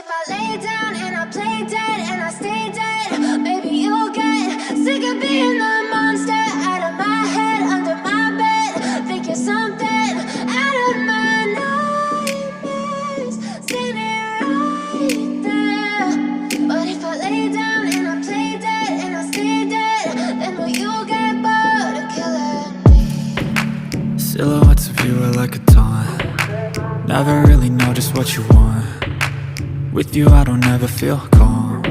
if I lay down and I play dead and I stay dead, baby, you'll get sick of being the monster out of my head, under my bed. Think you're something out of my nightmares, standing right there. But if I lay down and I play dead and I stay dead, then will you get bored of killing me? Silhouettes of you are like a taunt. Never really know just what you want. With you I don't ever feel calm.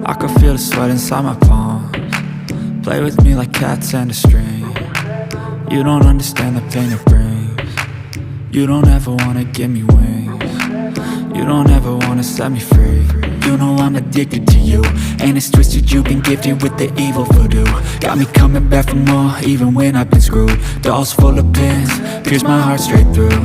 I can feel the sweat inside my palms. Play with me like cats and a string. You don't understand the pain it brings. You don't ever wanna give me wings. You don't ever wanna set me free. You know I'm addicted to you, and it's twisted, you've been gifted with the evil voodoo. Got me coming back for more, even when I've been screwed. Dolls full of pins, pierce my heart straight through.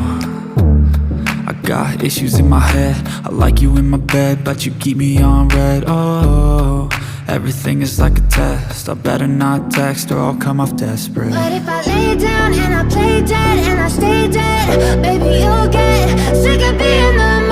I got issues in my head, I like you in my bed, but you keep me on red. Oh, everything is like a test, I better not text or I'll come off desperate. But if I lay down and I play dead and I stay dead, baby, you'll get sick of being the